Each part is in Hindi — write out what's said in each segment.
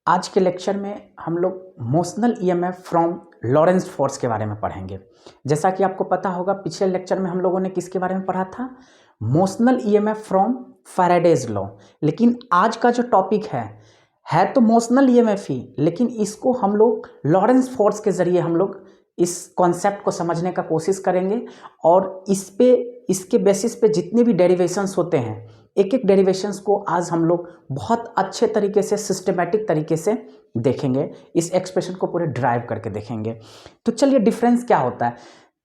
आज के लेक्चर में हम लोग motional EMF from Lawrence force के बारे में पढ़ेंगे। जैसा कि आपको पता होगा, पिछले लेक्चर में हम लोगों ने किसके बारे में पढ़ा था? Motional EMF from Faraday's law. लेकिन आज का जो टॉपिक है तो मोशनल ईएमएफ ही, लेकिन इसको हम लोग लॉरेंस फोर्स के ज़रिए हम लोग इस कॉन्सेप्ट को समझने का कोशिश करेंगे और इसके बेसिस पे जितने भी डेरिवेशंस होते हैं, एक एक डेरिवेशंस को आज हम लोग बहुत अच्छे तरीके से सिस्टमेटिक तरीके से देखेंगे, इस एक्सप्रेशन को पूरे ड्राइव करके देखेंगे। तो चलिए, डिफरेंस क्या होता है?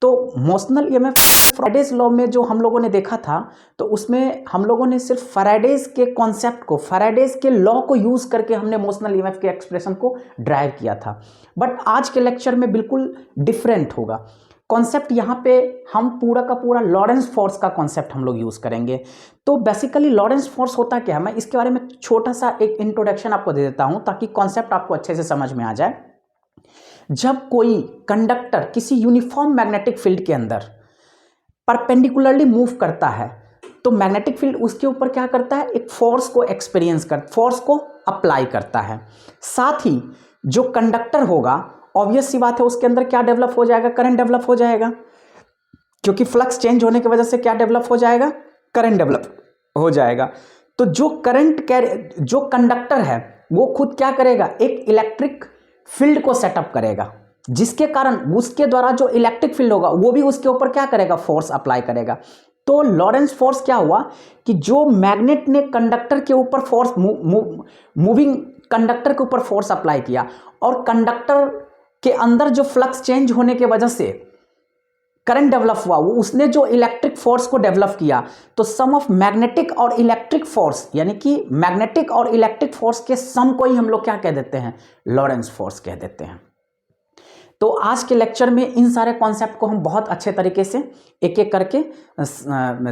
तो मोशनल ईएमएफ फैराडेज लॉ में जो हम लोगों ने देखा था, तो उसमें हम लोगों ने सिर्फ फैराडेज के कॉन्सेप्ट को, फैराडेज के लॉ को यूज करके हमने मोशनल ईएमएफ के एक्सप्रेशन को ड्राइव किया था। बट आज के लेक्चर में बिल्कुल डिफरेंट होगा कॉन्सेप्ट। यहाँ पे हम पूरा का पूरा लॉरेंस फोर्स का कॉन्सेप्ट हम लोग यूज करेंगे। तो बेसिकली लॉरेंस फोर्स होता क्या है, मैं इसके बारे में छोटा सा एक इंट्रोडक्शन आपको दे देता हूँ ताकि कॉन्सेप्ट आपको अच्छे से समझ में आ जाए। जब कोई कंडक्टर किसी यूनिफॉर्म मैग्नेटिक फील्ड के अंदर परपेंडिकुलरली मूव करता है, तो मैग्नेटिक फील्ड उसके ऊपर क्या करता है? एक फोर्स को फोर्स को अप्लाई करता है। साथ ही जो कंडक्टर होगा, ऑब्वियस सी बात है, उसके अंदर क्या डेवलप हो जाएगा? करंट डेवलप हो जाएगा, क्योंकि फ्लक्स चेंज होने की वजह से क्या डेवलप हो जाएगा? करंट डेवलप हो जाएगा। तो जो कंडक्टर है वो खुद क्या करेगा? एक इलेक्ट्रिक फील्ड को सेटअप करेगा, जिसके कारण उसके द्वारा जो इलेक्ट्रिक फील्ड होगा वो भी उसके ऊपर क्या करेगा? फोर्स अप्लाई करेगा। तो लॉरेंस फोर्स क्या हुआ कि जो मैग्नेट ने कंडक्टर के ऊपर फोर्स मूविंग कंडक्टर के ऊपर फोर्स अप्लाई किया, और कंडक्टर के अंदर जो फ्लक्स चेंज होने के वजह से करंट डेवलप हुआ, वो उसने जो इलेक्ट्रिक फोर्स को डेवलप किया, तो सम ऑफ मैग्नेटिक और इलेक्ट्रिक फोर्स, यानी कि मैग्नेटिक और इलेक्ट्रिक फोर्स के सम को ही हम लोग क्या कह देते हैं? लॉरेंस फोर्स कह देते हैं। तो आज के लेक्चर में इन सारे कॉन्सेप्ट को हम बहुत अच्छे तरीके से एक एक करके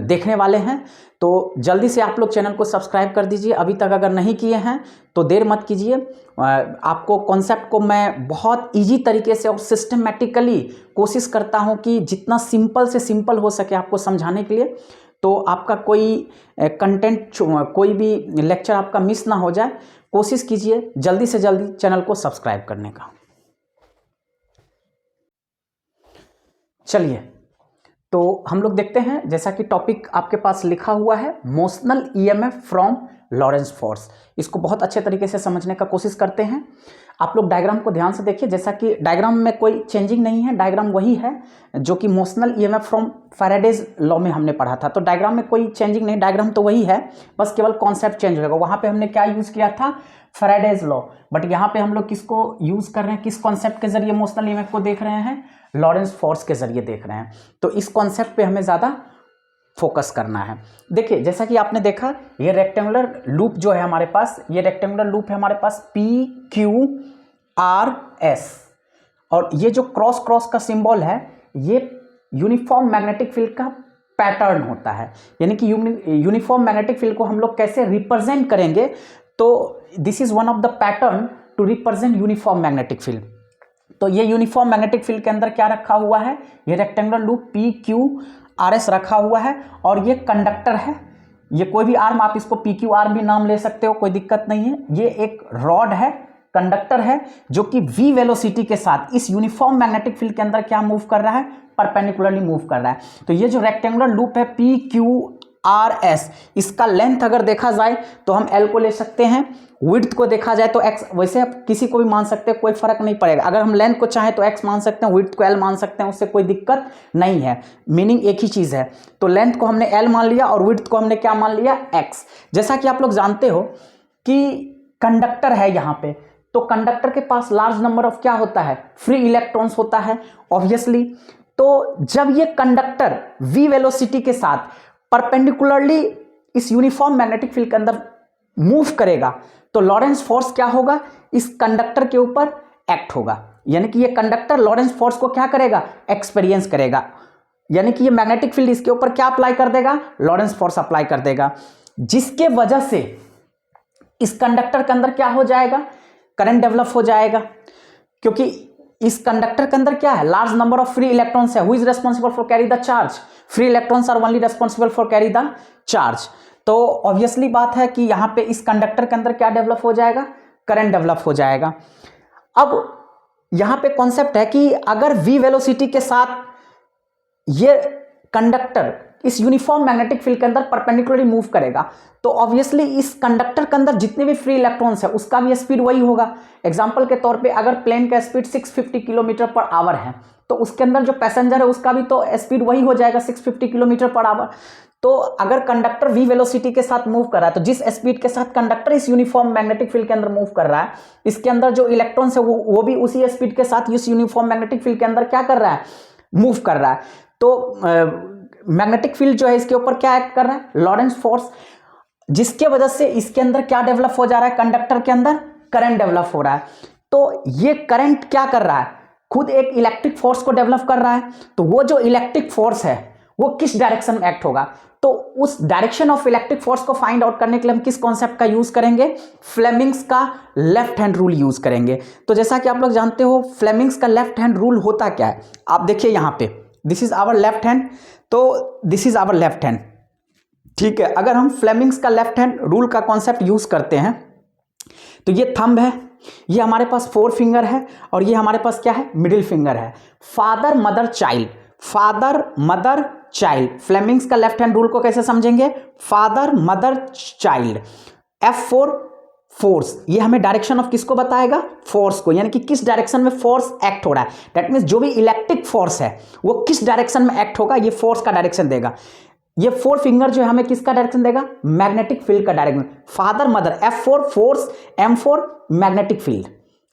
देखने वाले हैं। तो जल्दी से आप लोग चैनल को सब्सक्राइब कर दीजिए, अभी तक अगर नहीं किए हैं तो देर मत कीजिए। आपको कॉन्सेप्ट को मैं बहुत इजी तरीके से और सिस्टमेटिकली कोशिश करता हूं कि जितना सिंपल से सिंपल हो सके आपको समझाने के लिए, तो आपका कोई कंटेंट, कोई भी लेक्चर आपका मिस ना हो जाए। कोशिश कीजिए जल्दी से जल्दी चैनल को सब्सक्राइब करने का। चलिए, तो हम लोग देखते हैं, जैसा कि टॉपिक आपके पास लिखा हुआ है, motional EMF from Lawrence force. इसको बहुत अच्छे तरीके से समझने का कोशिश करते हैं। आप लोग डायग्राम को ध्यान से देखिए। जैसा कि डायग्राम में कोई चेंजिंग नहीं है, डायग्राम वही है जो कि motional EMF from Faraday's law में हमने पढ़ा था। तो डायग्राम में कोई चेंजिंग नहीं, डायग्राम तो वही है, बस केवल कॉन्सेप्ट चेंज होगा। वहां पे हमने क्या यूज किया था? Faraday's law. बट यहाँ पे हम लोग किसको यूज कर रहे हैं? किस कॉन्सेप्ट के जरिए मोशनल ईएमएफ को देख रहे हैं? लॉरेंस फोर्स के जरिए देख रहे हैं। तो इस कॉन्सेप्ट पे हमें ज्यादा फोकस करना है। देखिए, जैसा कि आपने देखा, ये रेक्टेंगुलर लूप जो है हमारे पास, ये रेक्टेंगुलर लूप है हमारे पास PQRS, और ये जो क्रॉस क्रॉस का सिंबल है, ये यूनिफॉर्म मैग्नेटिक फील्ड का पैटर्न होता है। यानी कि यूनिफॉर्म मैग्नेटिक फील्ड को हम लोग कैसे रिप्रेजेंट करेंगे? तो this is one of the pattern to represent uniform magnetic field. तो ये यूनिफॉर्म मैग्नेटिक फील्ड के अंदर क्या रखा हुआ है? ये रेक्टेंगुलर लूप PQRS रखा हुआ है, और ये कंडक्टर है। ये कोई भी आर्म, आप इसको PQR भी नाम ले सकते हो, कोई दिक्कत नहीं है। ये एक रॉड है, कंडक्टर है, जो कि v वेलोसिटी के साथ इस यूनिफॉर्म मैग्नेटिक फील्ड के अंदर क्या मूव कर रहा है? परपेंडिकुलरली मूव कर रहा है। तो ये जो रेक्टेंगुलर लूप है PQRS, इसका लेंथ अगर देखा जाए तो हम L को ले सकते हैं, विड्थ को देखा जाए तो x, वैसे आप किसी को भी मान सकते हैं, कोई फर्क नहीं पड़ेगा। अगर हम लेंथ को चाहें तो x मान सकते हैं, विड्थ को L मान सकते हैं, उससे कोई दिक्कत नहीं है, मीनिंग एक ही चीज है। तो लेंथ को हमने L मान लिया और विड्थ को हमने क्या मान लिया? x। जैसा कि आप लोग जानते हो कि कंडक्टर है यहाँ पे, तो कंडक्टर के पास लार्ज नंबर ऑफ क्या होता है? फ्री इलेक्ट्रॉन्स होता है, ऑब्वियसली। तो जब ये कंडक्टर v वेलोसिटी के साथ परपेंडिकुलरली इस यूनिफॉर्म मैग्नेटिक फील्ड के अंदर मूव करेगा, तो लॉरेंस फोर्स क्या होगा? इस कंडक्टर के ऊपर एक्ट होगा। यानी कि ये कंडक्टर लॉरेंस फोर्स को क्या करेगा? एक्सपीरियंस करेगा। यानी कि ये मैग्नेटिक फील्ड इसके ऊपर क्या अप्लाई कर देगा? लॉरेंस फोर्स अप्लाई कर देगा, जिसके वजह से इस कंडक्टर के अंदर क्या हो जाएगा? करंट डेवलप हो जाएगा, क्योंकि इस कंडक्टर के अंदर क्या है? Large number of free electrons है। Who is responsible for carry the charge? Free electrons are only responsible for carry the charge. तो ऑब्वियसली बात है कि यहां पे इस कंडक्टर के अंदर क्या डेवलप हो जाएगा? करंट डेवलप हो जाएगा। अब यहां पे कॉन्सेप्ट है कि अगर v वेलोसिटी के साथ ये कंडक्टर इस यूनिफॉर्म मैग्नेटिक फील्ड के अंदर परपेंडिकुलरली मूव करेगा, तो ऑब्वियसली इस कंडक्टर के अंदर जितने भी फ्री इलेक्ट्रॉन्स है उसका भी स्पीड वही होगा। एग्जांपल के तौर पे अगर प्लेन का स्पीड 650 किलोमीटर पर आवर है, तो उसके अंदर जो पैसेंजर है उसका भी तो स्पीड वही हो जाएगा 650 किलोमीटर पर आवर। तो अगर कंडक्टर v वेलोसिटी के साथ मूव कर रहा है, तो जिस स्पीड के साथ कंडक्टर इस यूनिफॉर्म मैग्नेटिक फील्ड के अंदर मूव कर रहा है, इसके अंदर जो इलेक्ट्रॉन्स है वो भी उसी स्पीड के साथ इस यूनिफॉर्म मैग्नेटिक फील्ड के अंदर क्या कर रहा है, मूव कर रहा है। तो मैग्नेटिक फील्ड जो है इसके ऊपर क्या एक्ट कर रहा है, लॉरेंस फोर्स, जिसके वजह से इसके अंदर क्या डेवलप हो जा रहा है, कंडक्टर के अंदर करंट डेवलप हो रहा है। तो ये करंट क्या कर रहा है, खुद एक इलेक्ट्रिक फोर्स को डेवलप कर रहा है। तो वो जो इलेक्ट्रिक फोर्स है वो किस डायरेक्शन में एक्ट होगा, तो उस डायरेक्शन ऑफ इलेक्ट्रिक फोर्स को फाइंड आउट करने के लिए हम किस कॉन्सेप्ट का यूज करेंगे, फ्लेमिंग्स का लेफ्ट हैंड रूल यूज करेंगे। तो जैसा कि आप लोग जानते हो फ्लेमिंग्स का लेफ्ट हैंड रूल होता क्या है, आप देखिए यहां पे this is our left hand, तो this is our left hand, ठीक है। अगर हम फ्लेमिंग्स का लेफ्ट हैंड रूल का कॉन्सेप्ट यूज करते हैं, तो ये थंब है, ये हमारे पास 4 फिंगर है, और ये हमारे पास क्या है, मिडिल फिंगर है। Father mother child, father mother child, Fleming's का लेफ्ट हैंड रूल को कैसे समझेंगे, father mother child. F4 force, ये हमें डायरेक्शन ऑफ किसको बताएगा, फोर्स को, यानी कि किस डायरेक्शन में फोर्स एक्ट हो रहा है। दैट मींस जो भी इलेक्ट्रिक फोर्स है वो किस डायरेक्शन में एक्ट होगा, ये फोर्स का डायरेक्शन देगा। ये 4 फिंगर जो है हमें किसका डायरेक्शन देगा, मैग्नेटिक फील्ड का direction. Father mother F4 force, M4 magnetic field.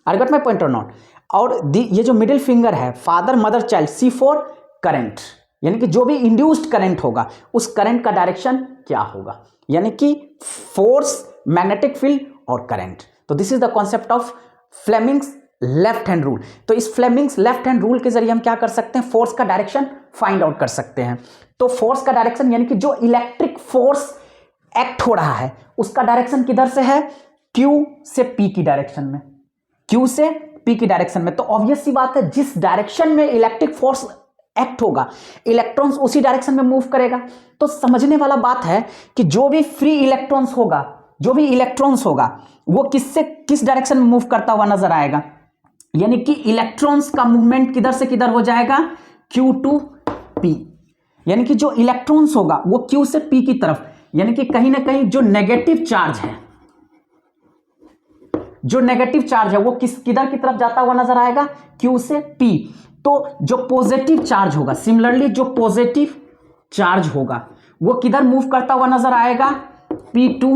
Are got my point और नॉट। और ये जो मिडिल फिंगर है father mother child, C4 current, यानी कि जो भी इंड्यूस्ड करंट होगा उस करंट का डायरेक्शन क्या होगा, यानी कि फोर्स, मैग्नेटिक फील्ड और करंट। तो this is the concept of Fleming's left hand rule. तो इस फ्लेमिंग्स लेफ्ट हैंड रूल के जरिए हम क्या कर सकते हैं, फोर्स का डायरेक्शन फाइंड आउट कर सकते हैं। तो फोर्स का डायरेक्शन यानी कि जो इलेक्ट्रिक फोर्स एक्ट हो रहा है उसका डायरेक्शन किधर से है, Q से P की डायरेक्शन में, Q से P की डायरेक्शन में। तो ऑब्वियस सी बात है जिस डायरेक्शन में इलेक्ट्रिक फोर्स एक्ट होगा इलेक्ट्रॉन्स उसी डायरेक्शन में मूव करेगा। तो समझने वाला बात है कि जो भी फ्री इलेक्ट्रॉन्स होगा, जो भी इलेक्ट्रॉन्स होगा वो किस डायरेक्शन में मूव करता हुआ नजर आएगा, यानी कि इलेक्ट्रॉन्स का मूवमेंट किधर से किधर हो जाएगा, Q to P, यानी कि जो इलेक्ट्रॉन्स होगा वो Q से P की तरफ, यानी कि कहीं ना कहीं जो नेगेटिव चार्ज है, जो नेगेटिव चार्ज है वो किधर की तरफ जाता हुआ नजर आएगा, Q से P। तो जो पॉजिटिव चार्ज होगा, सिमिलरली जो पॉजिटिव चार्ज होगा वो किधर मूव करता हुआ नजर आएगा, P to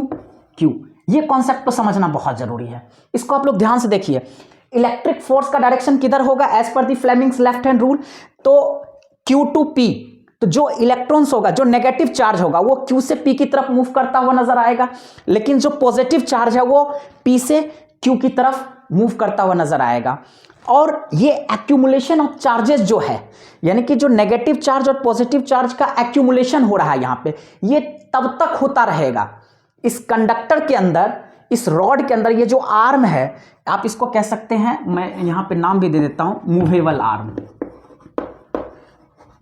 Q। ये कॉन्सेप्ट तो समझना बहुत जरूरी है, इसको आप लोग ध्यान से देखिए। इलेक्ट्रिक फोर्स का डायरेक्शन किधर होगा एज पर दी फ्लेमिंग्स लेफ्ट हैंड रूल, तो Q to P। तो जो इलेक्ट्रॉन्स होगा, जो नेगेटिव चार्ज होगा वो Q से P की तरफ मूव करता हुआ नजर आएगा, लेकिन जो पॉजिटिव चार्ज है वो P से Q की तरफ मूव करता हुआ नजर आएगा। और ये एक्यूमुलेशन ऑफ चार्जेस जो है, यानी कि जो नेगेटिव चार्ज और पॉजिटिव चार्ज का एक्यूमुलेशन हो रहा है यहां पे, ये तब तक होता रहेगा इस कंडक्टर के अंदर, इस रॉड के अंदर। ये जो आर्म है आप इसको कह सकते हैं, मैं यहां पे नाम भी दे देता हूं, मूवेबल आर्म,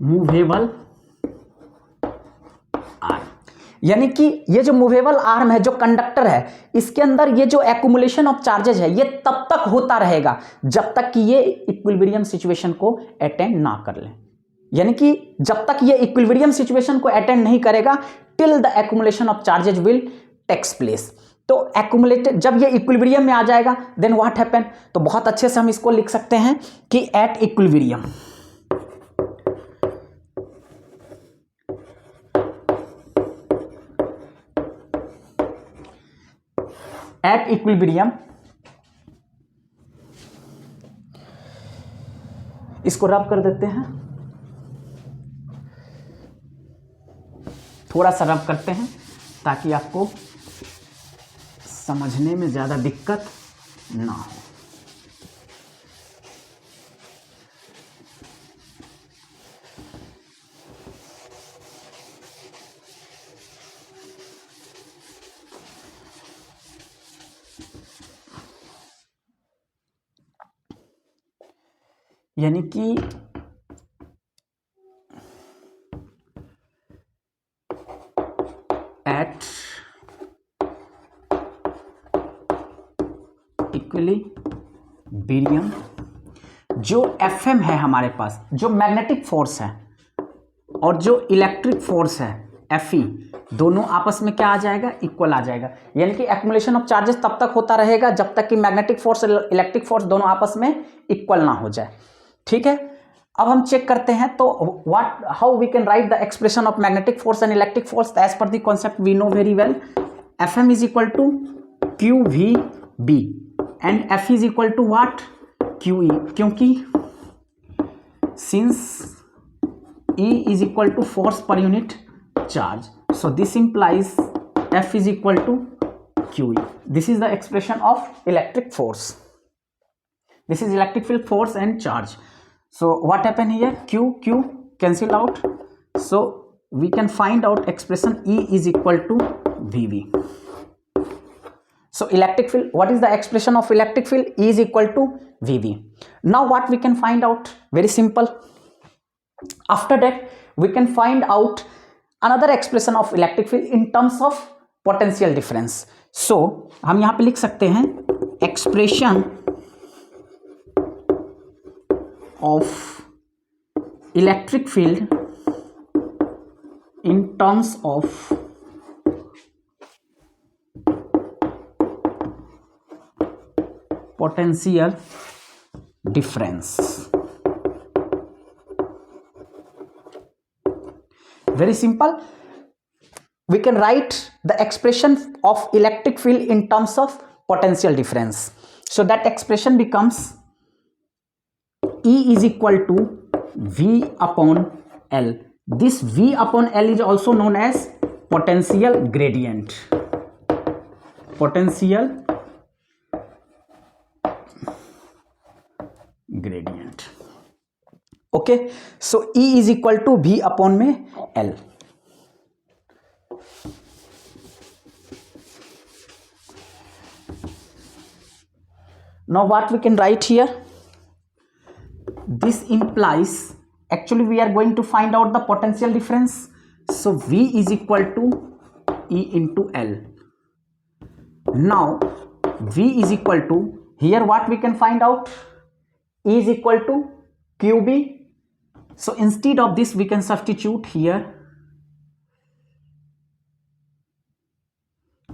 मूवेबल आर्म। यानी कि ये जो मूवेबल आर्म है, जो कंडक्टर है, इसके अंदर ये जो एक्यूमुलेशन ऑफ चार्जेस है ये तब तक होता रहेगा जब तक कि ये इक्विलिब्रियम सिचुएशन को अटेंड ना कर ले, यानी कि जब तक ये इक्विलिब्रियम सिचुएशन को अटेंड नहीं करेगा, till the accumulation of charges will takes place. तो एक्यूमुलेटेड जब ये इक्विलिब्रियम में आ जाएगा देन व्हाट हैपन, तो बहुत अच्छे से हम इसको लिख सकते हैं कि एट इक्विलिब्रियम, एट इक्विलिब्रियम, इसको रब कर देते हैं, थोड़ा सा रब करते हैं ताकि आपको समझने में ज्यादा दिक्कत ना हो। यानी कि एट इक्विलिब्रियम। जो Fm है हमारे पास, जो मैग्नेटिक फोर्स है और जो इलेक्ट्रिक फोर्स है Fe, दोनों आपस में क्या आ जाएगा, इक्वल आ जाएगा। यानी कि एक्युमुलेशन ऑफ चार्जेस तब तक होता रहेगा जब तक कि मैग्नेटिक फोर्स और इलेक्ट्रिक फोर्स दोनों आपस में इक्वल ना हो जाए। ठीक है, अब हम चेक करते हैं तो how we can write the expression of magnetic force and electric force as per the concept we know very well. Fm is equal to QVB and F is equal to what, QE, क्योंकि since E is equal to force per unit charge, so this implies F is equal to QE. This is the expression of electric force. This is electric field force and charge. So what happened here, Q cancel out, so we can find out expression E is equal to VV. So electric field, what is the expression of electric field? E is equal to VV. Now what we can find out, very simple. After that we can find out another expression of electric field in terms of potential difference. So हम यहाँ पे लिख सकते हैं expression of electric field in terms of potential difference. Very simple, we can write the expression of electric field in terms of potential difference. So that expression becomes E is equal to V upon L. This V upon L is also known as potential gradient. Potential gradient. Okay, so E is equal to V upon में L. Now what we can write here, this implies, actually we are going to find out the potential difference, so V is equal to E into L. Now V is equal to, here what we can find out, E is equal to QB. So instead of this we can substitute here.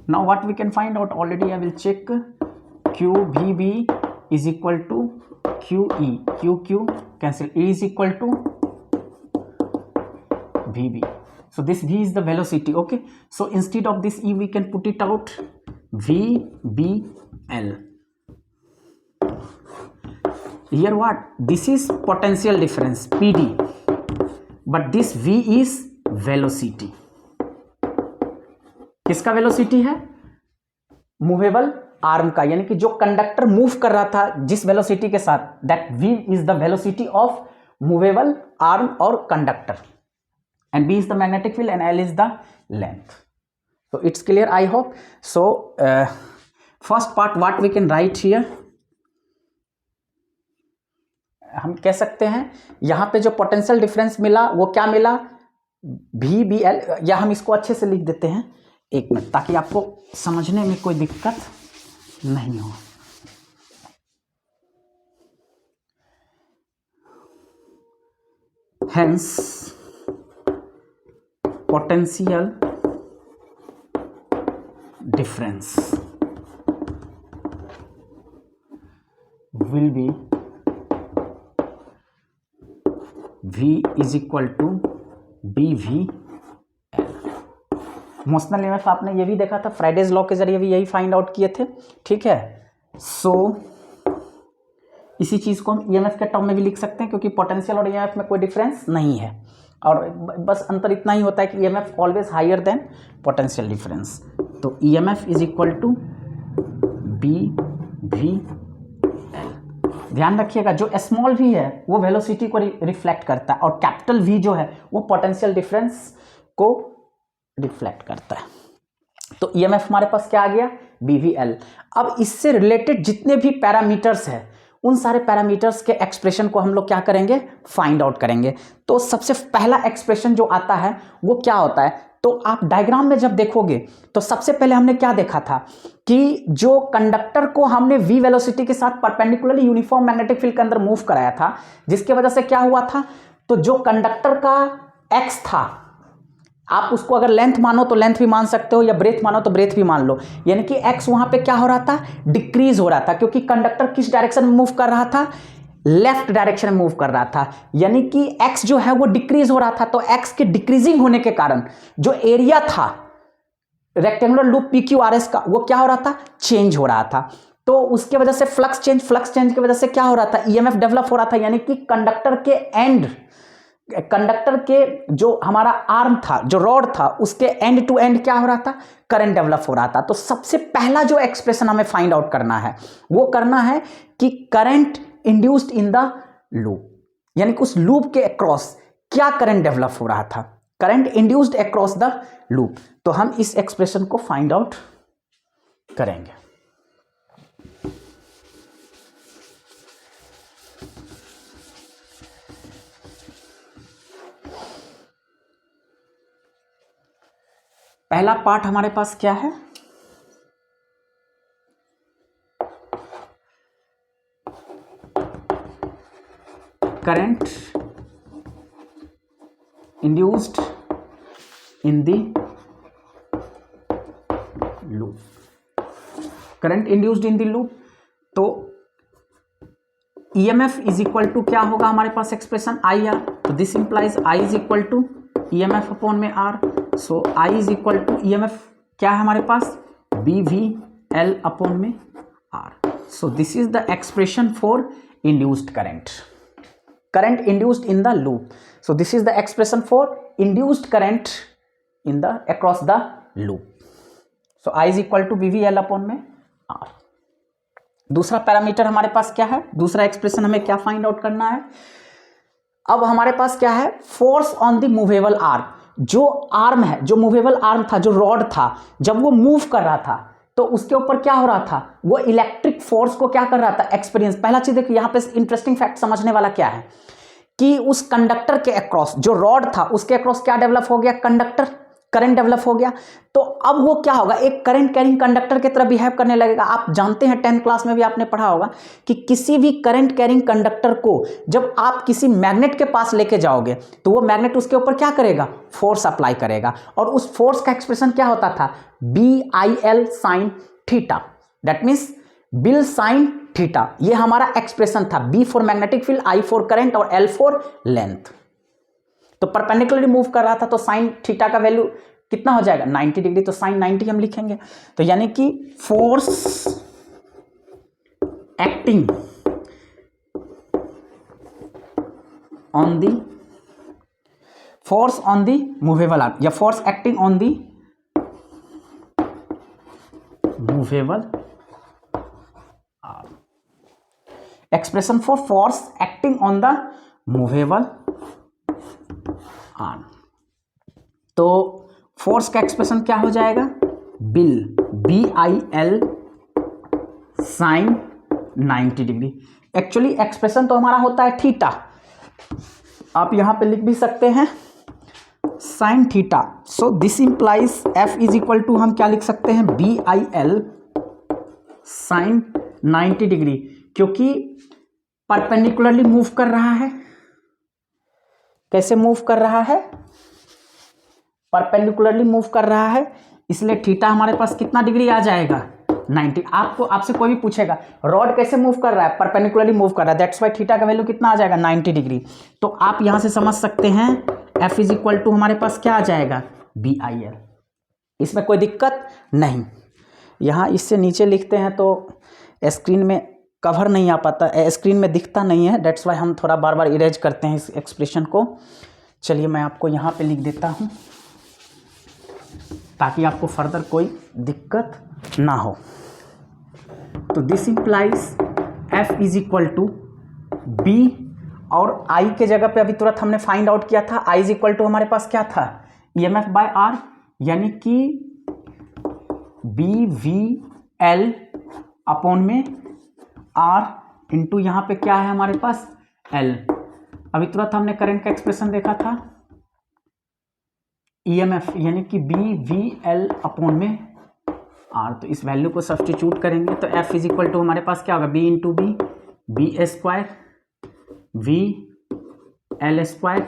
Now what we can find out, already I will check, QVB is equal to QE, QQ cancel, E is equal to VB. So this V is the velocity. Okay, so instead of this E we can put it out VBL. Here what, this is potential difference PD, but this V is velocity. किसका वेलोसिटी है, मूवेबल आर्म का, यानी कि जो कंडक्टर मूव कर रहा था जिस वेलोसिटी के साथ, that V is the velocity of movable arm और conductor, and B is the magnetic field and L is the length. So it's clear, I hope. So first part what we can write here, हम कह सकते हैं यहाँ पे जो पोटेंशियल डिफरेंस मिला वो क्या मिला, VBL, या हम इसको अच्छे से लिख देते हैं, एक मिनट, ताकि आपको समझने में कोई दिक्कत नहीं हो. Hence potential difference will be V is equal to BVL. Motional EMF आपने ये भी देखा था, फ्राइडेज लॉ के जरिए भी यही फाइंड आउट किए थे. ठीक है, सो इसी चीज़ को हम ईएमएफ के टर्म में भी लिख सकते हैं, क्योंकि पोटेंशियल और ईएमएफ में कोई डिफरेंस नहीं है, और बस अंतर इतना ही होता है कि EMF always higher than potential difference. तो EMF is equal to BVL. ध्यान रखिएगा, जो स्मॉल v है वो वेलोसिटी को रिफ्लेक्ट करता है, और कैपिटल V जो है वो पोटेंशियल डिफरेंस को रिफ्लेक्ट करता है. तो ईएमएफ हमारे पास क्या आ गया, BVL. अब इससे रिलेटेड जितने भी पैरामीटर्स हैं उन सारे पैरामीटर्स के एक्सप्रेशन को हम लोग क्या करेंगे, फाइंड आउट करेंगे. तो सबसे पहला एक्सप्रेशन जो आता है वो क्या होता है, तो आप डायग्राम में जब देखोगे तो सबसे पहले हमने क्या देखा था कि जो कंडक्टर को हमने v वेलोसिटी के साथ परपेंडिकुलरली यूनिफॉर्म मैग्नेटिक फील्ड के अंदर मूव कराया था, जिसके वजह से क्या हुआ था, तो जो कंडक्टर का x था, आप उसको अगर लेंथ मानो तो लेंथ भी मान सकते हो या ब्रेथ मानो तो ब्रेथ भी मान लो, यानी कि x वहां पे क्या हो रहा था, डिक्रीज हो रहा था, क्योंकि कंडक्टर किस डायरेक्शन में मूव कर रहा था, लेफ्ट डायरेक्शन में मूव कर रहा था, यानी कि x जो है वो डिक्रीज हो रहा था। तो x के डिक्रीजिंग होने के कारण जो एरिया था रेक्टेंगुलर लूप PQRS का, वो क्या हो रहा था, चेंज हो रहा था। तो उसके वजह से फ्लक्स चेंज की वजह से क्या हो रहा था, EMF डेवलप हो रहा था, यानी कि कंडक्टर के जो हमारा आर्म था, जो रॉड था, उसके एंड टू एंड क्या हो रहा था, करंट डेवलप हो रहा था। तो सबसे पहला जो एक्सप्रेशन हमें फाइंड आउट करना है वो करना है कि current induced in the loop, यानी कि उस लूप के अक्रॉस क्या करंट डेवलप हो रहा था, current induced across the loop. तो हम इस एक्सप्रेशन को फाइंड आउट करेंगे। पहला पार्ट हमारे पास क्या है, current induced in the loop, current induced in the loop. तो EMF इज इक्वल टू क्या होगा हमारे पास एक्सप्रेशन IR, तो this implies I is equal to EMF upon में R। So I is equal to EMF क्या है हमारे पास, BVL अपॉन में R। So this is the expression for induced current, current induced in the loop. So this is the expression for induced current in the across the loop. So I is equal to BVL upon में R। दूसरा पैरामीटर हमारे पास क्या है, दूसरा एक्सप्रेशन हमें क्या फाइंड आउट करना है, अब हमारे पास क्या है, force on the movable arm. जो आर्म है, जो मूवेबल आर्म था, जो रॉड था, जब वो मूव कर रहा था तो उसके ऊपर क्या हो रहा था, वो इलेक्ट्रिक फोर्स को क्या कर रहा था, एक्सपीरियंस। पहला चीज देखिए यहाँ पे इंटरेस्टिंग फैक्ट समझने वाला क्या है कि उस कंडक्टर के अक्रॉस, जो रॉड था उसके अक्रॉस क्या डेवलप हो गया, कंडक्टर करंट डेवलप हो गया। तो अब वो क्या होगा, एक करंट कैरिंग कंडक्टर की तरह बिहेव करने लगेगा। आप जानते हैं 10th क्लास में भी आपने पढ़ा होगा कि किसी भी करंट कैरिंग कंडक्टर को जब आप किसी मैग्नेट के पास लेके जाओगे तो वो मैग्नेट उसके ऊपर क्या करेगा, फोर्स अप्लाई करेगा, और उस फोर्स का एक्सप्रेशन क्या होता था, BIL sine theta, that means bill sine theta. ये हमारा एक्सप्रेशन था, B for magnetic field, I for current और L फॉर लेंथ। तो परपेंडिकुलरली मूव कर रहा था तो साइन थीटा का वैल्यू कितना हो जाएगा, 90 डिग्री, तो साइन 90 हम लिखेंगे। तो यानी कि force acting on the movable arm या force acting on the movable arm, expression for force acting on the movable arm. तो फोर्स का एक्सप्रेशन क्या हो जाएगा, बिल BIL sine 90 degree. Actually expression तो हमारा होता है थीटा, आप यहां पे लिख भी सकते हैं sine theta. So this implies F is equal to हम क्या लिख सकते हैं, BIL साइन 90 डिग्री, क्योंकि परपेंडिकुलरली मूव कर रहा है। कैसे मूव कर रहा है, परपेंडिकुलरली मूव कर रहा है, इसलिए थीटा हमारे पास कितना डिग्री आ जाएगा, 90। आपसे कोई भी पूछेगा रॉड कैसे मूव कर रहा है, परपेंडिकुलरली मूव कर रहा है, दैट्स वाई थीटा का वैल्यू कितना आ जाएगा, 90 डिग्री। तो आप यहां से समझ सकते हैं F इज इक्वल टू हमारे पास क्या आ जाएगा, BIL। इसमें कोई दिक्कत नहीं। यहां इससे नीचे लिखते हैं तो स्क्रीन में कवर नहीं आ पाता, स्क्रीन में दिखता नहीं है, दैट्स वाई हम थोड़ा बार बार इरेज करते हैं इस एक्सप्रेशन को। चलिए मैं आपको यहाँ पे लिख देता हूँ ताकि आपको फर्दर कोई दिक्कत ना हो। तो this implies F is equal to B, और I के जगह पे अभी तुरंत हमने फाइंड आउट किया था, I इज इक्वल टू हमारे पास क्या था, EMF बाय R, यानी कि BVL अपॉन में R इंटू यहाँ पे क्या है हमारे पास, L। अभी तुरंत हमने करंट का एक्सप्रेशन देखा था, EMF यानी कि BVL अपॉन में R। तो इस वैल्यू को सब्स्टिट्यूट करेंगे तो F इज इक्वल टू हमारे पास क्या होगा, B into B square VL²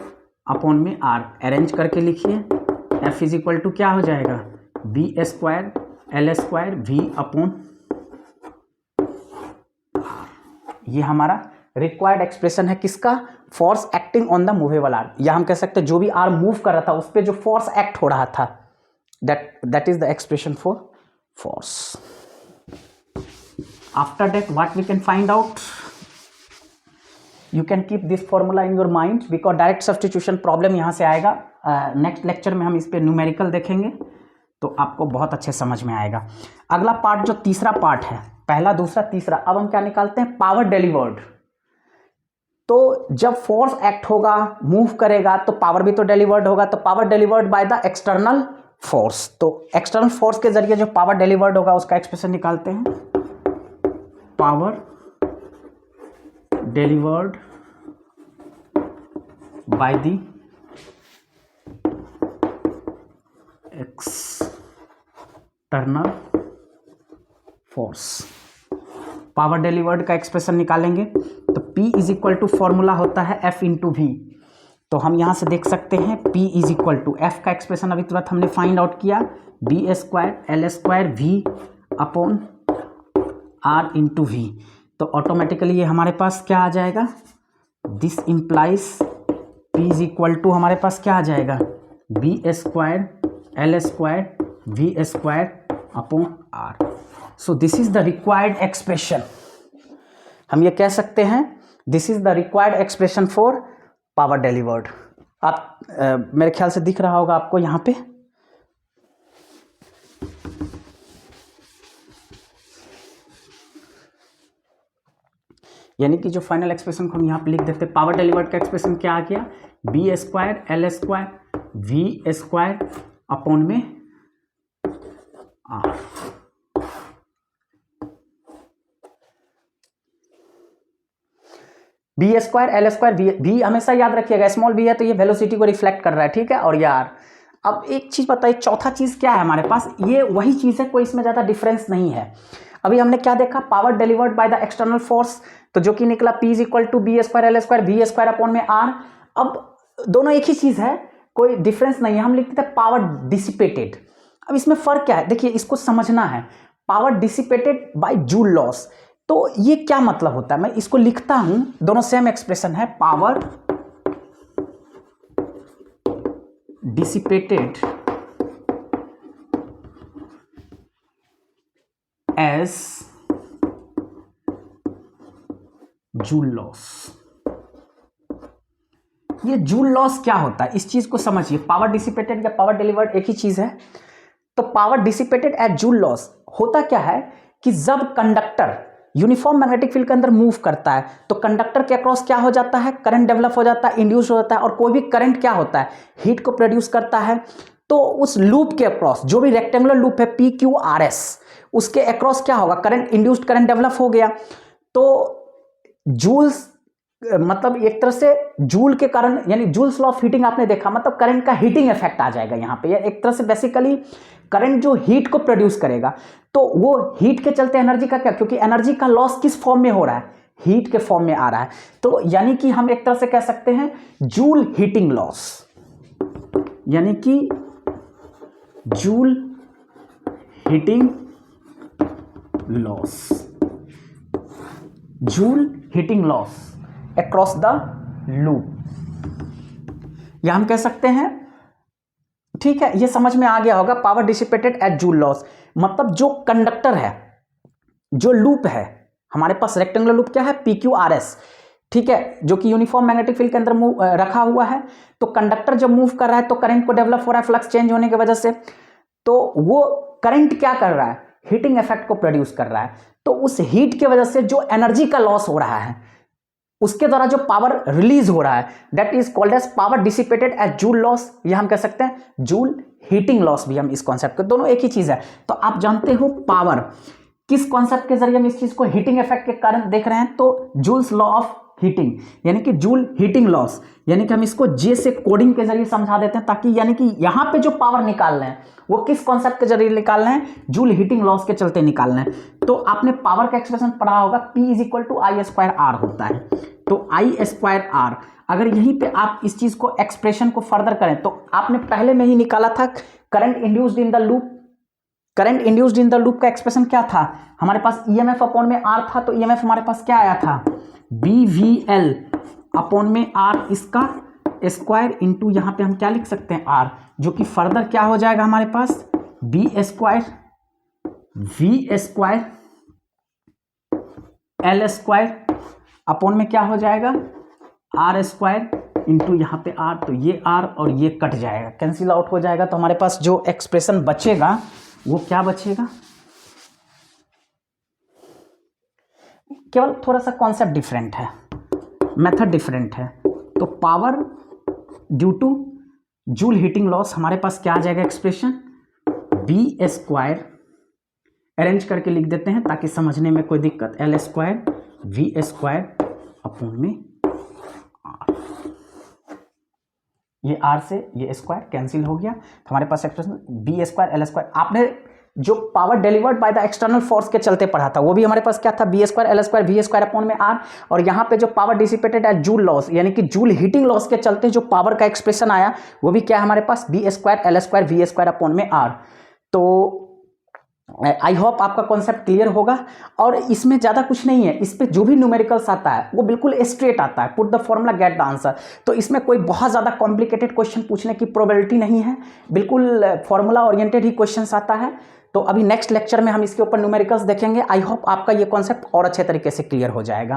upon में R। अरेंज करके लिखिए, F इज इक्वल टू क्या हो जाएगा, B² L² V अपॉन। ये हमारा रिक्वायर्ड एक्सप्रेशन है किसका, force acting on the movable R, या हम कह सकते हैं जो भी आर मूव कर रहा था उस पर जो फोर्स एक्ट हो रहा था, that is the expression for force. After that what we can find out, you can keep this formula in your mind because direct substitution problem यहाँ से आएगा। नेक्स्ट लेक्चर में हम इस पर न्यूमेरिकल देखेंगे तो आपको बहुत अच्छे समझ में आएगा। अगला पार्ट जो तीसरा पार्ट है, पहला दूसरा तीसरा, अब हम क्या निकालते हैं, पावर डिलीवर्ड। तो जब फोर्स एक्ट होगा, मूव करेगा, तो पावर भी तो डिलीवर्ड होगा, तो power delivered by the external force. तो एक्सटर्नल फोर्स के जरिए जो पावर डिलीवर्ड होगा उसका एक्सप्रेशन निकालते हैं, power delivered by the external force. Power delivered का एक्सप्रेशन निकालेंगे तो P is equal to formula होता है F इंटू V। तो हम यहाँ से देख सकते हैं P is equal to F का एक्सप्रेशन अभी तुरंत हमने फाइंड आउट किया, B² L² V अपॉन R इंटू V। तो ऑटोमेटिकली ये हमारे पास क्या आ जाएगा, this implies P is equal to हमारे पास क्या आ जाएगा, B² L² V² upon R। So this is the required expression. हम ये कह सकते हैं this is the required expression for power delivered. आप मेरे ख्याल से दिख रहा होगा आपको यहाँ पे, यानी कि जो फाइनल एक्सप्रेशन को हम यहाँ पे लिख देते हैं, पावर डिलीवर्ड का एक्सप्रेशन क्या आ गया, B² L² V² अपॉन में R। B² L² V हमेशा याद रखिएगा, स्मॉल b है तो ये वेलोसिटी को रिफ्लेक्ट कर रहा है, ठीक है, और ये R। अब एक चीज बताइए, चौथा चीज क्या है हमारे पास, ये वही चीज है, कोई इसमें ज्यादा डिफरेंस नहीं है। अभी हमने क्या देखा, power delivered by the external force, तो जो कि निकला P is equal to B² L² V² upon में R। अब दोनों एक ही चीज है, कोई डिफरेंस नहीं है। हम लिखते थे पावर डिसिपेटेड। अब इसमें फर्क क्या है, देखिए इसको समझना है, power dissipated by joule loss. तो ये क्या मतलब होता है, मैं इसको लिखता हूं, दोनों सेम एक्सप्रेशन है, power dissipated as joule loss. ये जूल लॉस क्या होता है, इस चीज को समझिए। पावर डिसिपेटेड या पावर डिलीवर्ड एक ही चीज है। तो power dissipated as joule loss होता क्या है कि जब कंडक्टर यूनिफॉर्म मैग्नेटिक फील्ड के अंदर मूव करता है तो कंडक्टर के अक्रॉस क्या हो जाता है, करंट डेवलप हो जाता है, इंड्यूस हो जाता है, और कोई भी करंट क्या होता है, हीट को प्रोड्यूस करता है। तो उस लूप के अक्रॉस, जो भी रेक्टेंगुलर लूप है PQRS, उसके अक्रॉस क्या होगा, करंट, इंड्यूस्ड करंट डेवलप हो गया। तो जूल्स मतलब एक तरह से जूल के कारण, यानी जूल्स लॉ ऑफ हीटिंग आपने देखा, मतलब करंट का हीटिंग इफेक्ट आ जाएगा यहाँ पे। एक तरह से बेसिकली करंट जो हीट को प्रोड्यूस करेगा, तो वो हीट के चलते एनर्जी का क्या, क्योंकि एनर्जी का लॉस किस फॉर्म में हो रहा है, हीट के फॉर्म में आ रहा है। तो यानी कि हम एक तरह से कह सकते हैं जूल हीटिंग लॉस, यानी कि joule heating loss, joule heating loss across the loop, या हम कह सकते हैं, ठीक है, ये समझ में आ गया होगा, power dissipated at joule loss. मतलब जो कंडक्टर है, जो लूप है हमारे पास, रेक्टेंगुलर लूप क्या है, PQRS, ठीक है, जो कि यूनिफॉर्म मैग्नेटिक फील्ड के अंदर रखा हुआ है। तो कंडक्टर जब मूव कर रहा है तो करंट को डेवलप हो रहा है फ्लक्स चेंज होने की वजह से। तो वो करंट क्या कर रहा है, हीटिंग इफेक्ट को प्रोड्यूस कर रहा है। तो उस हीट की वजह से जो एनर्जी का लॉस हो रहा है, उसके द्वारा जो पावर रिलीज हो रहा है, that is called as power dissipated as joule loss, ये हम कह सकते हैं जूल हीटिंग लॉस भी हम इस कॉन्सेप्ट को, दोनों एक ही चीज है। तो आप जानते हो पावर किस कॉन्सेप्ट के जरिए हम इस चीज को हीटिंग इफेक्ट के कारण देख रहे हैं, तो जूल्स लॉ ऑफ हीटिंग, यानी कि जूल हीटिंग लॉस, यानी कि हम इसको जे से कोडिंग के जरिए समझा देते हैं, ताकि यानी कि यहाँ पे जो पावर निकाल रहे हैं वो किस कॉन्सेप्ट के जरिए निकाल रहे हैं, जूल हीटिंग लॉस के चलते निकाल रहे हैं। तो आपने पावर का एक्सप्रेशन पढ़ा होगा, P = I² R होता है। तो I²R, अगर यहीं पे आप इस चीज को एक्सप्रेशन को फर्दर करें तो आपने पहले में ही निकाला था current induced in the loop. Current induced in the loop का एक्सप्रेशन क्या था, हमारे पास EMF अपॉन में R था, तो EMF हमारे पास क्या आया था, BVL अपॉन में R, इसका स्क्वायर इंटू यहाँ पे हम क्या लिख सकते हैं R, जो कि फर्दर क्या हो जाएगा हमारे पास B² V² L² अपॉन में क्या हो जाएगा R² इंटू यहाँ पे R, तो ये R और ये कट जाएगा, कैंसिल आउट हो जाएगा। तो हमारे पास जो एक्सप्रेशन बचेगा वो क्या बचेगा, केवल थोड़ा सा कॉन्सेप्ट डिफरेंट है, मेथड डिफरेंट है। तो power due two joule heating loss हमारे पास क्या आ जाएगा एक्सप्रेशन, B² अरेंज करके लिख देते हैं ताकि समझने में कोई दिक्कत, L² V² अपॉन में R, ये R से ये स्क्वायर कैंसिल हो गया, तो हमारे पास एक्सप्रेशन B² L²। आपने जो power delivered by the external force के चलते पढ़ा था वो भी हमारे पास क्या था, B² L² V² अपॉन में R, और यहाँ पे जो पावर डिसिपेटेड है जूल लॉस, यानी कि जूल हीटिंग लॉस के चलते जो पावर का एक्सप्रेशन आया वो भी क्या है हमारे पास, B² L² V² अपॉन में R। तो आई होप आपका कॉन्सेप्ट क्लियर होगा, और इसमें ज़्यादा कुछ नहीं है, इस पे जो भी न्यूमेरिकल्स आता है वो बिल्कुल स्ट्रेट आता है, put the formula get the answer. तो इसमें कोई बहुत ज़्यादा कॉम्प्लिकेटेड क्वेश्चन पूछने की प्रोबेबिलिटी नहीं है, बिल्कुल फॉर्मूला ओरिएंटेड ही क्वेश्चंस आता है। तो अभी नेक्स्ट लेक्चर में हम इसके ऊपर न्यूमेरिकल्स देखेंगे। आई होप आपका ये कॉन्सेप्ट और अच्छे तरीके से क्लियर हो जाएगा।